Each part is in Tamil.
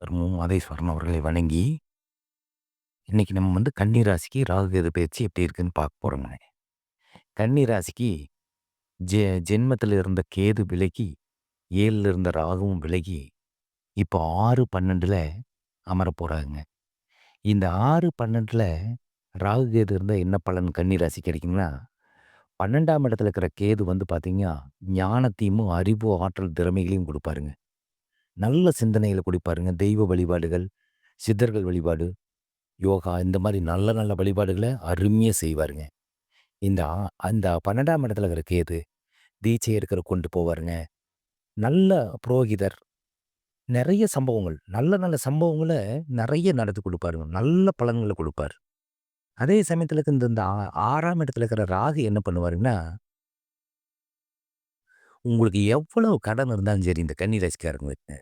மாதேஸ்வரன் அவர்களை வணங்கி, இன்னைக்கு நம்ம கன்னி ராசிக்கு ராகு கேது பயிற்சி எப்படி இருக்குன்னு பார்க்க போறோங்க. கன்னி ராசிக்கு ஜெ ஜென்மத்தில இருந்த கேது விலகி, 7ல இருந்த ராகுவும் விலகி, இப்போ 6/12ல அமரப் போறாங்க. இந்த 6/12ல ராகு கேது இருந்தா என்ன பலன் கன்னி ராசிக்கு கிடைக்கும்னா, 12ஆம் இடத்துல இருக்கிற கேது பார்த்தீங்கன்னா, ஞானத்தையும், அறிவு, ஆற்றல், திறமைகளையும் குடுப்பாருங்க. நல்ல சிந்தனைகள குடுப்பாருங்க. தெய்வ வழிபாடுகள், சித்தர்கள் வழிபாடு, யோகா இந்த மாரி நல்ல நல்ல வழிபாடுகள அருமையா செய்வாருங்க. இந்த அந்த 12ஆம் இடத்துல இருக்கிற கேது, தீட்சை எடுக்கிற கொண்டு போவாருங்க. நல்ல புரோகிதர், நெறைய சம்பவங்கள், நல்ல நல்ல சம்பவங்கள நெறைய நடத்தி குடுப்பாருங்க. நல்ல பலன்கள குடுப்பாரு. அதே சமயத்துல இந்த இந்த 6ஆம் இடத்துல இருக்கிற ராகு என்ன பண்ணுவாருன்னா, உங்களுக்கு எவ்வளவு கடன் இருந்தாலும் சரி இந்த கன்னி ராசிக்காரங்களுக்கு,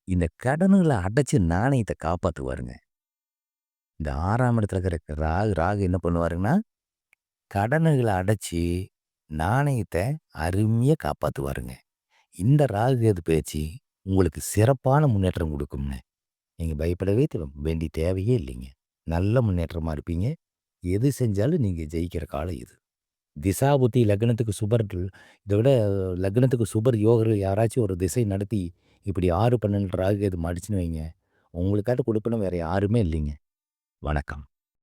இந்த கடன்கள அடைச்சு நாணயத்த காப்பாத்துவாருங்க. இந்த 6ஆம் இடத்துல இருக்கிற ராகு ராகு என்ன பண்ணுவாருங்கன்னா, கடன்கள அடைச்சு நாணயத்த அருமையா காப்பாத்துவாருங்க. இந்த ராகு கேது பயிற்சி உங்களுக்கு சிறப்பான முன்னேற்றம் குடுக்கும்ங்க. நீங்க பயப்படவே வேண்டிய தேவையே இல்லைங்க. நல்ல முன்னேற்றமா இருப்பீங்க. எது செஞ்சாலும் நீங்க ஜெயிக்கிற காலம் இது. திசாபுத்தி லக்னத்துக்கு இத விட லக்னத்துக்கு சுபர் யோகர்கள் யாராச்சும் ஒரு திசை நடத்தி இப்படி 6, 12 ராகு கேது மடிச்சுன்னு வைங்க. உங்களுக்காட்டு குடுப்பின வேற யாருமே இல்லைங்க. வணக்கம்.